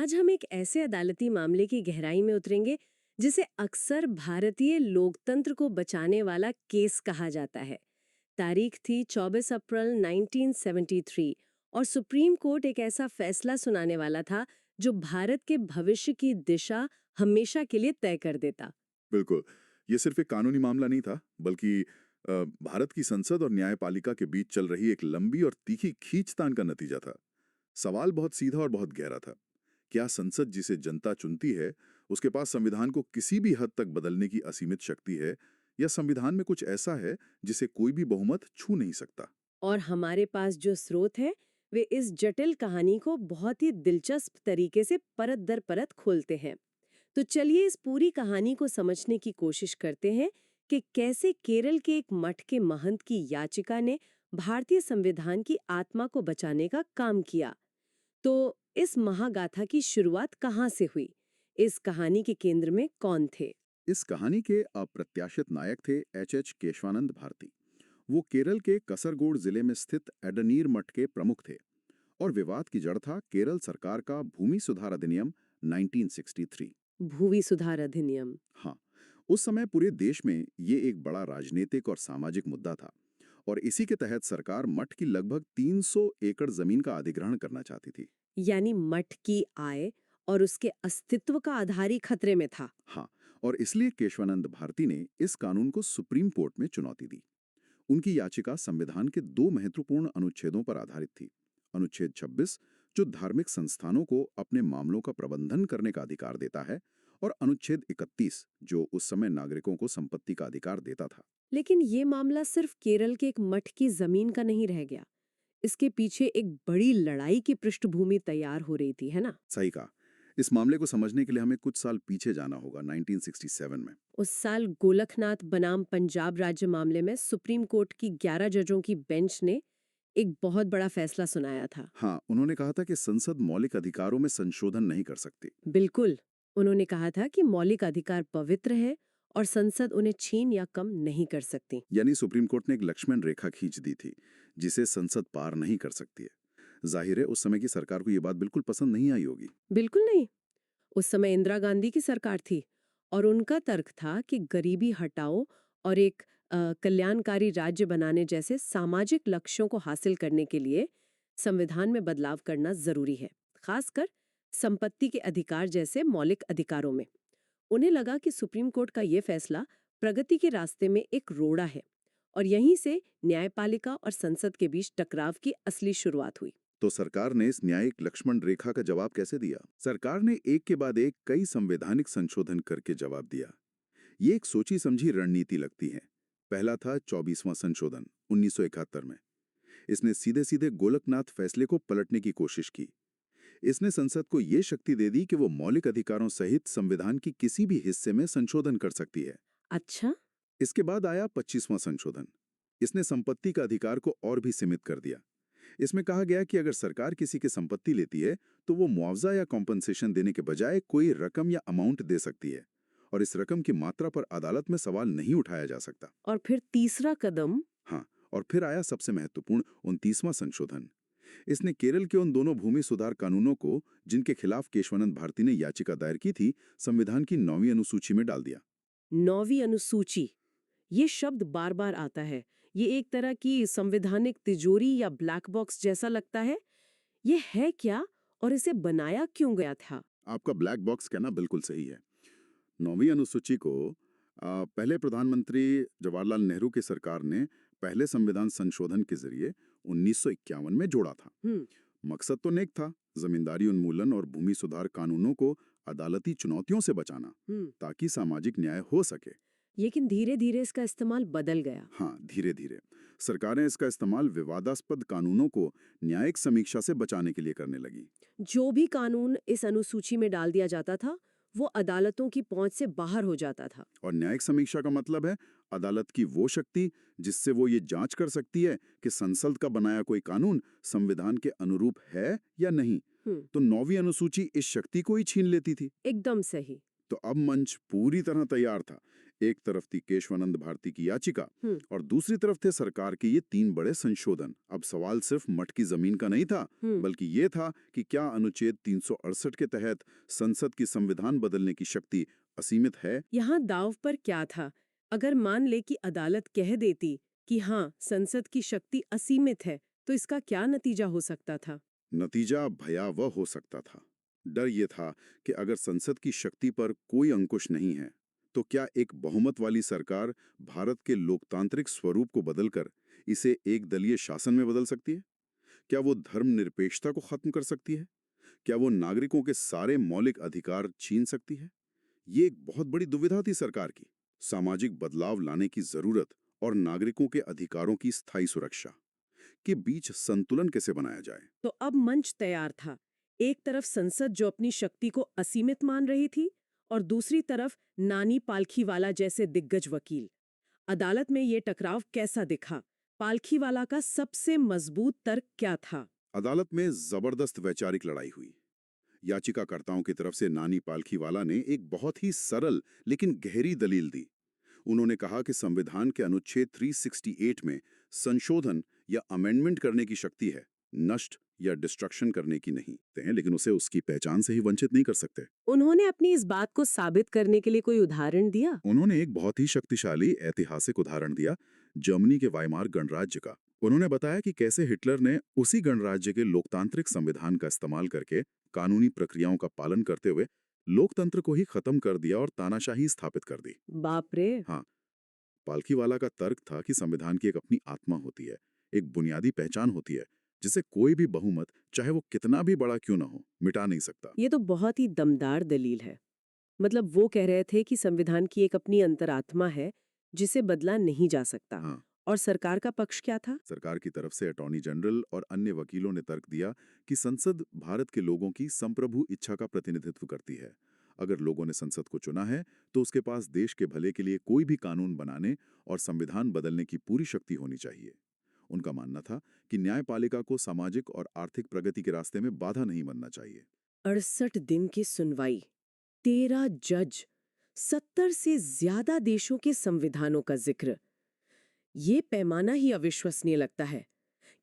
आज हम एक ऐसे अदालती मामले की गहराई में उतरेंगे जिसे अक्सर भारतीय लोकतंत्र को बचाने वाला केस कहा जाता है। तारीख थी 24 अप्रैल 1973 और सुप्रीम कोर्ट एक ऐसा फैसला सुनाने वाला था जो भारत के भविष्य की दिशा हमेशा के लिए तय कर देता। बिल्कुल। ये सिर्फ एक कानूनी मामला नहीं था, बल्कि भारत की संसद और न्यायपालिका के बीच चल रही एक लंबी और तीखी खींचतान का नतीजा था। सवाल बहुत सीधा और बहुत गहरा था। क्या संसद जिसे जनता चुनती है, उसके पास संविधान को किसी भी हद तक बदलने की असीमित शक्ति है, या संविधान में कुछ ऐसा है जिसे कोई भी बहुमत छू नहीं सकता? और हमारे पास जो स्रोत है वे इस जटिल कहानी को बहुत ही दिलचस्प तरीके से परत दर परत खोलते हैं। तो चलिए इस पूरी कहानी को समझने की कोशिश करते हैं कि कैसे केरल के एक मठ के महंत की याचिका ने भारतीय संविधान की आत्मा को बचाने का काम किया। तो इस महागाथा की शुरुआत कहाँ से हुई? इस कहानी के केंद्र में कौन थे? इस कहानी के अप्रत्याशित नायक थे एच केशवानंद भारती। वो केरल के कसरगोड जिले में स्थित एडनीर मठ के प्रमुख थे, और विवाद की जड़ था केरल सरकार का भूमि सुधार अधिनियम 1963। भूमि सुधार अधिनियम। हाँ, उस समय पूरे देश में ये एक बड़ा राजनीतिक और सामाजिक मुद्दा था, और इसी के तहत सरकार मठ की लगभग 300 एकड़ जमीन का अधिग्रहण करना चाहती थी। यानी मठ की आय और उसके अस्तित्व का आधार ही खतरे में था। हाँ, और इसलिए केशवानंद भारती ने इस कानून को सुप्रीम कोर्ट में चुनौती दी। उनकी याचिका संविधान के दो महत्वपूर्ण अनुच्छेदों पर आधारित थी। अनुच्छेद 26, जो धार्मिक संस्थानों को अपने मामलों का प्रबंधन करने का अधिकार देता है, और अनुच्छेद 31, जो उस समय नागरिकों को संपत्ति का अधिकार देता था। लेकिन ये मामला सिर्फ केरल के एक मठ की जमीन का नहीं रह गया। इसके पीछे एक बड़ी लड़ाई की पृष्ठभूमि तैयार हो रही थी, है ना? सही कहा। इस मामले को समझने के लिए हमें कुछ साल पीछे जाना होगा, 1967 में। उस साल गोलकनाथ बनाम पंजाब राज्य मामले में सुप्रीम कोर्ट की 11 जजों की बेंच ने एक बहुत बड़ा फैसला सुनाया था। हाँ, उन्होंने कहा था कि संसद मौलिक अधिकारों में संशोधन नहीं कर सकती। बिल्कुल। उन्होंने कहा था कि मौलिक अधिकार पवित्र है और संसद उन्हें छीन या कम नहीं कर सकती। यानी सुप्रीम कोर्ट ने एक लक्ष्मण रेखा खींच दी थी, जिसे संसद पार नहीं कर सकती है। जाहिर है उस समय की सरकार को ये बात बिल्कुल पसंद नहीं आई होगी। बिल्कुल नहीं। उस समय इंदिरा गांधी की सरकार थी और उनका तर्क था कि गरीबी हटाओ और एक कल्याणकारी राज्य बनाने जैसे सामाजिक लक्ष्यों को हासिल करने के लिए संविधान में बदलाव करना जरूरी है, खासकर संपत्ति के अधिकार जैसे मौलिक अधिकारों में। उन्हें लगा कि सुप्रीम कोर्ट का ये फैसला प्रगति के रास्ते में एक रोड़ा है और यहीं से न्यायपालिका और संसद के बीच टकराव की असली शुरुआत हुई। तो सरकार ने इस न्यायिक लक्ष्मण रेखा का जवाब कैसे दिया? सरकार ने एक के बाद एक कई संवैधानिक संशोधन करके जवाब दिया। ये एक सोची समझी रणनीति लगती है। पहला था 24वां संशोधन 1971 में। इसने सीधे सीधे गोलकनाथ फैसले को पलटने की कोशिश की। इसने संसद को ये शक्ति दे दी कि वो मौलिक अधिकारों सहित संविधान की किसी भी हिस्से में संशोधन कर सकती है। अच्छा। इसके बाद आया 25वां संशोधन। इसने संपत्ति का अधिकार को और भी सीमित कर दिया। इसमें कहा गया कि अगर सरकार किसी की संपत्ति लेती है, तो वो मुआवजा या कॉम्पनसेशन देने के बजाय कोई रकम या अमाउंट दे सकती है, और इस रकम की मात्रा पर अदालत में सवाल नहीं उठाया जा सकता। और फिर तीसरा कदम। हाँ, और फिर आया सबसे महत्वपूर्ण 29वां संशोधन। इसने केरल के उन दोनों भूमि सुधार कानूनों को, जिनके खिलाफ केशवानंद भारती ने याचिका दायर की थी, संविधान की 9वीं अनुसूची में डाल दिया। 9वीं अनुसूची, ये शब्द बार बार आता है। ये एक तरह की संवैधानिक तिजोरी या ब्लैक बॉक्स जैसा लगता है। ये है क्या और इसे बनाया क्यों गया था? आपका ब्लैक बॉक्स कहना बिल्कुल सही है। 9वीं अनुसूची को पहले प्रधानमंत्री जवाहरलाल नेहरू की सरकार ने पहले संविधान संशोधन के जरिए 1951 में जोड़ा था। हम्म। मकसद तो नेक था, जमींदारी उन्मूलन और भूमि सुधार कानूनों को अदालती चुनौतियों से बचाना, हम्म। ताकि सामाजिक न्याय हो सके। लेकिन धीरे धीरे इसका इस्तेमाल बदल गया। हाँ, धीरे धीरे सरकारें इसका इस्तेमाल विवादास्पद कानूनों को न्यायिक समीक्षा से बचाने के लिए करने लगी। जो भी कानून इस अनुसूची में डाल दिया जाता था वो अदालतों की पहुंच से बाहर हो जाता था। और न्यायिक समीक्षा का मतलब है अदालत की वो शक्ति जिससे वो ये जांच कर सकती है कि संसद का बनाया कोई कानून संविधान के अनुरूप है या नहीं। हम्म। तो 9वीं अनुसूची इस शक्ति को ही छीन लेती थी। एकदम सही। तो अब मंच पूरी तरह तैयार था। एक तरफ थी केशवानंद भारती की याचिका हम्म। और दूसरी तरफ थे सरकार के ये 3 बड़े संशोधन। अब सवाल सिर्फ मठ की जमीन का नहीं था, हम्म। बल्कि ये था कि क्या अनुच्छेद 368 के तहत संसद की संविधान बदलने की शक्ति असीमित है। यहाँ दांव पर क्या था? अगर मान ले कि अदालत कह देती कि हाँ, संसद की शक्ति असीमित है, तो इसका क्या नतीजा हो सकता था? नतीजा भयावह हो सकता था। डर ये था कि अगर संसद की शक्ति पर कोई अंकुश नहीं है, तो क्या एक बहुमत वाली सरकार भारत के लोकतांत्रिक स्वरूप को बदलकर इसे एक दलीय शासन में बदल सकती है? क्या वो धर्मनिरपेक्षता को खत्म कर सकती है? क्या वो नागरिकों के सारे मौलिक अधिकार छीन सकती है? ये एक बहुत बड़ी दुविधा थी सरकार की। सामाजिक बदलाव लाने की जरूरत और नागरिकों के अधिकारों की स्थायी सुरक्षा के बीच संतुलन कैसे बनाया जाए। तो अब मंच तैयार था। एक तरफ संसद जो अपनी शक्ति को असीमित मान रही थी, और दूसरी तरफ नानी पालखीवाला जैसे दिग्गज वकील। अदालत में ये टकराव कैसा दिखा? पालखीवाला का सबसे मजबूत तर्क क्या था? अदालत में जबरदस्त वैचारिक लड़ाई हुई। याचिकाकर्ताओं की तरफ से नानी पालखीवाला ने एक बहुत ही सरल लेकिन गहरी दलील दी। उन्होंने कहा कि संविधान के अनुच्छेद 368 में संशोधन या अमेंडमेंट करने की शक्ति है, नष्ट या डिस्ट्रक्शन करने की नहीं हैं, लेकिन उसे उसकी पहचान से ही वंचित नहीं कर सकते। उन्होंने अपनी इस बात को साबित करने के लिए कोई उदाहरण दिया? उन्होंने एक बहुत ही शक्तिशाली ऐतिहासिक उदाहरण दिया, जर्मनी के वाइमार गणराज्य का। उन्होंने बताया कि कैसे हिटलर ने उसी गणराज्य के लोकतांत्रिक संविधान का इस्तेमाल करके कानूनी प्रक्रियाओं का पालन करते हुए लोकतंत्र को ही खत्म कर दिया और तानाशाही स्थापित कर दी। बाप रे! हाँ, पालखीवाला का तर्क था कि संविधान की एक अपनी आत्मा होती है, एक बुनियादी पहचान होती है, जिसे कोई भी बहुमत, चाहे वो कितना भी बड़ा क्यों ना हो, मिटा नहीं सकता। ये तो बहुत ही दमदार दलील है। मतलब वो कह रहे थे कि संविधान की एक अपनी अंतरात्मा है, जिसे बदला नहीं जा सकता। हाँ, और सरकार का पक्ष क्या था? सरकार की तरफ से अटॉर्नी जनरल और अन्य वकीलों ने तर्क दिया कि संसद भारत के लोगों की संप्रभु इच्छा का प्रतिनिधित्व करती है। अगर लोगों ने संसद को चुना है, तो उसके पास देश के भले के लिए कोई भी कानून बनाने और संविधान बदलने की पूरी शक्ति होनी चाहिए। उनका मानना था कि न्यायपालिका को सामाजिक और आर्थिक प्रगति के रास्ते में बाधा नहीं बनना चाहिए। 68 दिन की सुनवाई, 13 जज, 70 से ज्यादा देशों के संविधानों का जिक्र। ये पैमाना ही अविश्वसनीय लगता है।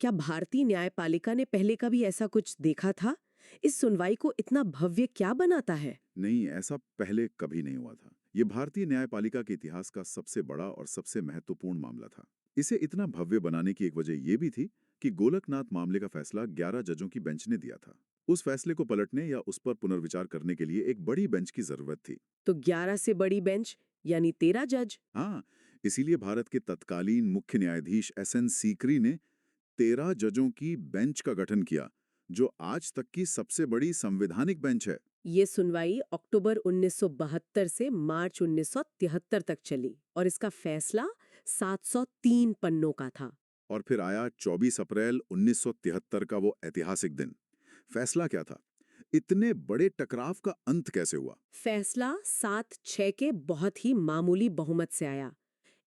क्या भारतीय न्यायपालिका ने पहले कभी ऐसा कुछ देखा था? इस सुनवाई को इतना भव्य क्या बनाता है? नहीं, ऐसा पहले कभी नहीं हुआ था। ये भारतीय न्यायपालिका के इतिहास का सबसे बड़ा और सबसे महत्वपूर्ण मामला था। इसे इतना भव्य बनाने की एक वजह ये भी थी कि गोलकनाथ मामले का फैसला 11 जजों की बेंच ने दिया था। उस फैसले को पलटने या उस पर पुनर्विचार करने के लिए एक बड़ी बेंच की जरूरत थी। तो 11 से बड़ी बेंच यानी 13 जज। हाँ, इसीलिए भारत के तत्कालीन मुख्य न्यायाधीश एस.एन. सीकरी ने 13 जजों की बेंच का गठन किया, जो आज तक की सबसे बड़ी संवैधानिक बेंच है। ये सुनवाई अक्टूबर 1972 से मार्च 1973 तक चली, और इसका फैसला 703 पन्नों का था। और फिर आया 24 अप्रैल 1973 का वो ऐतिहासिक दिन। फैसला क्या था? इतने बड़े टकराव का अंत कैसे हुआ? फैसला 7-6 के बहुत ही मामूली बहुमत से आया।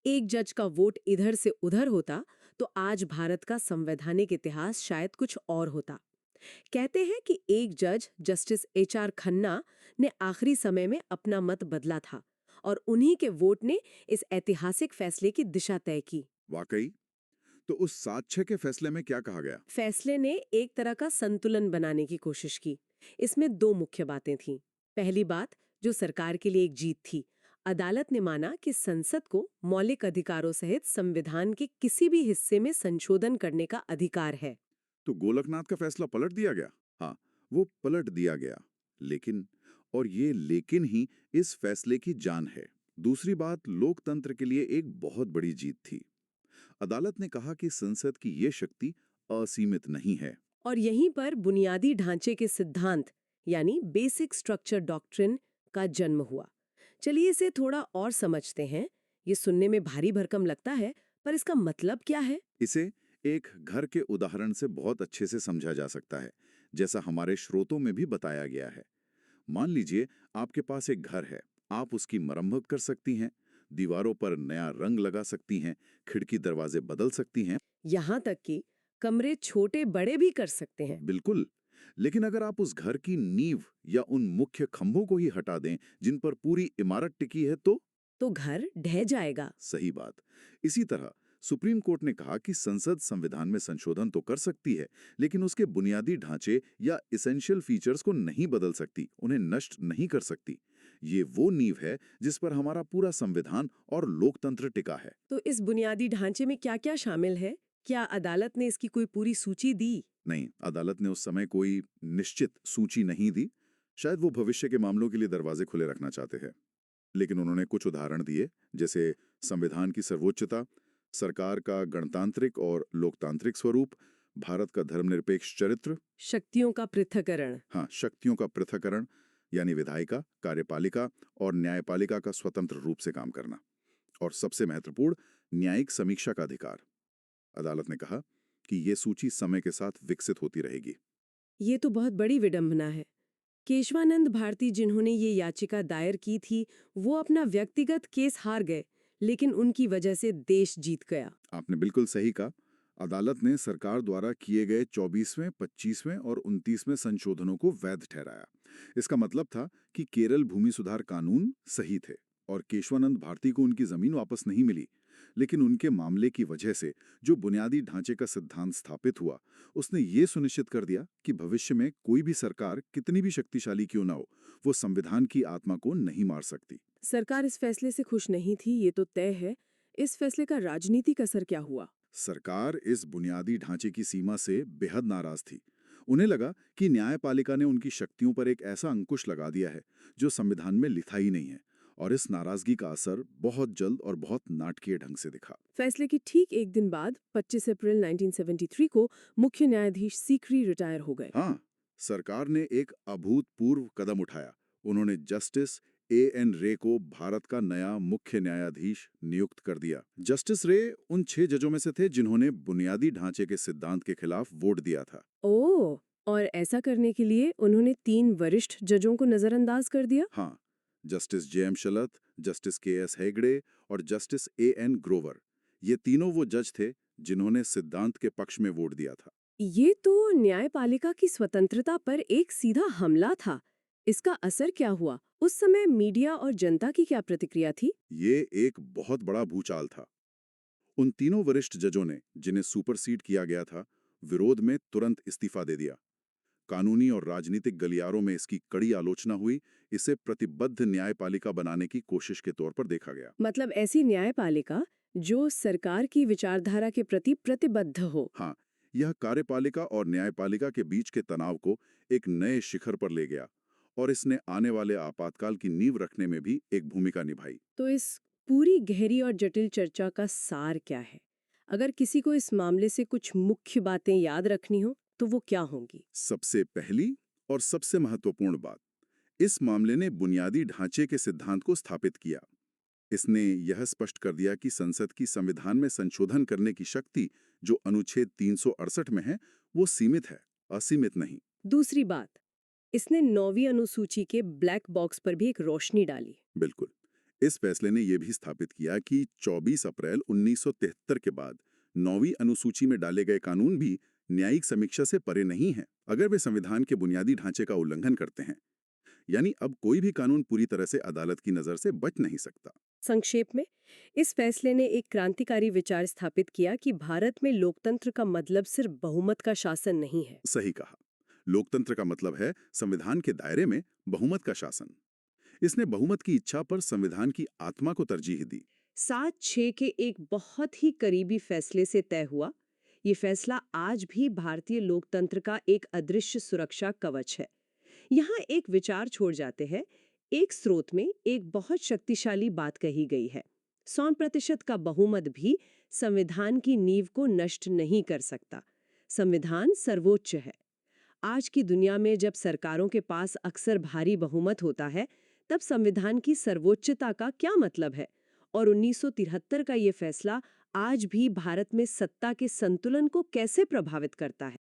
एक जज का वोट इधर से उधर होता तो आज भारत का संवैधानिक इतिहास शायद कुछ और होता। कहते हैं कि एक जज जस्टिस एच.आर. खन्ना ने आखिरी समय में अपना मत बदला था, और उन्हीं के वोट ने इस ऐतिहासिक फैसले की दिशा तय की। वाकई? तो उस 7-6 के फैसले में क्या कहा गया? फैसले ने एक तरह का संतुलन बनाने की कोशिश की। इसमें दो मुख्य बातें थीं। पहली बात, जो सरकार के लिए एक जीत थी, अदालत ने माना कि संसद को मौलिक अधिकारों सहित संविधान के किसी भी हिस्से में संशोधन करने का अधिकार है। तो गोलकनाथ का फैसला पलट दिया गया? हाँ, वो पलट दिया गया। लेकिन, और ये लेकिन ही इस फैसले की जान है। दूसरी बात लोकतंत्र के लिए एक बहुत बड़ी जीत थी। अदालत ने कहा कि संसद की ये शक्ति असीमित नहीं है। और यहीं पर बुनियादी ढांचे के सिद्धांत यानी बेसिक स्ट्रक्चर डॉक्ट्रिन का जन्म हुआ। चलिए इसे थोड़ा और समझते हैं। ये सुनने में भारी भरकम लगता है, पर इसका मतलब क्या है? इसे एक घर के उदाहरण से बहुत अच्छे से समझा जा सकता है, जैसा हमारे स्रोतों में भी बताया गया है। मान लीजिए आपके पास एक घर है, आप उसकी मरम्मत कर सकती हैं, दीवारों पर नया रंग लगा सकती हैं, खिड़की दरवाजे बदल सकती हैं। यहाँ तक कि कमरे छोटे बड़े भी कर सकते हैं। बिल्कुल। लेकिन अगर आप उस घर की नींव या उन मुख्य खंभों को ही हटा दें जिन पर पूरी इमारत टिकी है, तो तो घर ढह जाएगा। सही बात। इसी तरह सुप्रीम कोर्ट ने कहा कि संसद संविधान में संशोधन तो कर सकती है, लेकिन उसके बुनियादी ढांचे या इसेंशियल फीचर्स को नहीं बदल सकती, उन्हें नष्ट नहीं कर सकती। ये वो नींव है जिस पर हमारा पूरा संविधान और लोकतंत्र टिका है। तो इस बुनियादी ढांचे में क्या-क्या शामिल है? क्या अदालत ने इसकी कोई पूरी सूची दी? नहीं, अदालत ने उस समय कोई निश्चित सूची नहीं दी। शायद वो भविष्य के मामलों के लिए दरवाजे खुले रखना चाहते हैं। लेकिन उन्होंने कुछ उदाहरण दिए, जैसे संविधान की सर्वोच्चता, सरकार का गणतांत्रिक और लोकतांत्रिक स्वरूप, भारत का धर्मनिरपेक्ष चरित्र, शक्तियों का पृथक्करण। हाँ, शक्तियों का पृथक्करण यानी विधायिका, कार्यपालिका और न्यायपालिका का स्वतंत्र रूप से काम करना, और सबसे महत्वपूर्ण, न्यायिक समीक्षा का अधिकार। अदालत ने कहा कि ये सूची समय के साथ विकसित होती रहेगी। ये तो बहुत बड़ी विडंबना है। केशवानंद भारती जिन्होंने ये याचिका दायर की थी, वो अपना व्यक्तिगत केस हार गए, लेकिन उनकी वजह से देश जीत गया। आपने बिल्कुल सही कहा। अदालत ने सरकार द्वारा किए गए 24वें, 25वें और 29वें संशोधनों को वैध ठहराया। इसका मतलब था कि केरल भूमि सुधार कानून सही थे और केशवानंद भारती को उनकी जमीन वापस नहीं मिली। लेकिन उनके मामले की वजह से जो बुनियादी ढांचे का सिद्धांत स्थापित हुआ, उसने ये सुनिश्चित कर दिया कि भविष्य में कोई भी सरकार कितनी भी शक्तिशाली क्यों ना हो, वो संविधान की आत्मा को नहीं मार सकती। सरकार इस फैसले से खुश नहीं थी, ये तो तय है। इस फैसले का राजनीतिक असर क्या हुआ? सरकार इस बुनियादी ढांचे की सीमा से बेहद नाराज थी। उन्हें लगा कि न्यायपालिका ने उनकी शक्तियों पर एक ऐसा अंकुश लगा दिया है जो संविधान में लिखा ही नहीं है, और इस नाराजगी का असर बहुत जल्द और बहुत नाटकीय ढंग से दिखा। फैसले के ठीक एक दिन बाद 25 अप्रैल 1973 को मुख्य न्यायाधीश सीकरी रिटायर हो गए। हाँ, सरकार ने एक अभूतपूर्व कदम उठाया। उन्होंने जस्टिस एएन रे को भारत का नया मुख्य न्यायाधीश नियुक्त कर दिया। जस्टिस रे उन 6 जजों में से थे जिन्होंने बुनियादी ढांचे के सिद्धांत के खिलाफ वोट दिया था। ओह, और ऐसा करने के लिए उन्होंने 3 वरिष्ठ जजों को नजरअंदाज कर दिया। हाँ, justice JM Shelat, justice KS Hegde और जस्टिस एएन ग्रोवर, ये तीनों वो जज थे जिन्होंने सिद्धांत के पक्ष में वोट दिया था। ये तो न्यायपालिका की स्वतंत्रता पर एक सीधा हमला था। इसका असर क्या हुआ? उस समय मीडिया और जनता की क्या प्रतिक्रिया थी? ये एक बहुत बड़ा भूचाल था। उन तीनों वरिष्ठ जजों ने, जिन्हें सुपरसीड किया गया था, विरोध में तुरंत इस्तीफा दे दिया। कानूनी और राजनीतिक गलियारों में इसकी कड़ी आलोचना हुई। इसे प्रतिबद्ध न्यायपालिका बनाने की कोशिश के तौर पर देखा गया। मतलब ऐसी न्यायपालिका जो सरकार की विचारधारा के प्रति प्रतिबद्ध हो। हाँ, यह कार्यपालिका और न्यायपालिका के बीच के तनाव को एक नए शिखर पर ले गया, और इसने आने वाले आपातकाल की नींव रखने में भी एक भूमिका निभाई। तो इस पूरी गहरी और जटिल चर्चा का सार क्या है? अगर किसी को इस मामले से कुछ मुख्य बातें याद रखनी हो, तो वो क्या होंगी? सबसे पहली और सबसे महत्वपूर्ण बात, इस मामले ने बुनियादी ढांचे के सिद्धांत को स्थापित किया। इसने यह स्पष्ट कर दिया कि संसद की संविधान में संशोधन करने की शक्ति, जो अनुच्छेद 368 में है, वो सीमित है, असीमित नहीं। दूसरी बात, इसने 9वीं अनुसूची के ब्लैक बॉक्स पर भी एक रोशनी डाली। बिल्कुल। इस फैसले ने यह भी स्थापित किया कि 24 अप्रैल 1973 के बाद 9वीं अनुसूची में डाले गए कानून भी न्यायिक समीक्षा से परे नहीं हैं, अगर वे संविधान के बुनियादी ढांचे का उल्लंघन करते हैं। यानी अब कोई भी कानून पूरी तरह से अदालत की नजर से बच नहीं सकता। संक्षेप में, इस फैसले ने एक क्रांतिकारी विचार स्थापित किया कि भारत में लोकतंत्र का मतलब सिर्फ बहुमत का शासन नहीं है। सही कहा। लोकतंत्र का मतलब है संविधान के दायरे में बहुमत का शासन। इसने बहुमत की इच्छा पर संविधान की आत्मा को तरजीह दी। 7-6 के एक बहुत ही करीबी फैसले से तय हुआ। ये फैसला आज भी भारतीय लोकतंत्र का एक अदृश्य सुरक्षा कवच है। यहाँ एक विचार छोड़ जाते हैं। एक स्रोत में एक बहुत शक्तिशाली बात कही गई है, 100% का बहुमत भी संविधान की नींव को नष्ट नहीं कर सकता। संविधान सर्वोच्च है। आज की दुनिया में जब सरकारों के पास अक्सर भारी बहुमत होता है, तब संविधान की सर्वोच्चता का क्या मतलब है? और 1973 का ये फैसला आज भी भारत में सत्ता के संतुलन को कैसे प्रभावित करता है?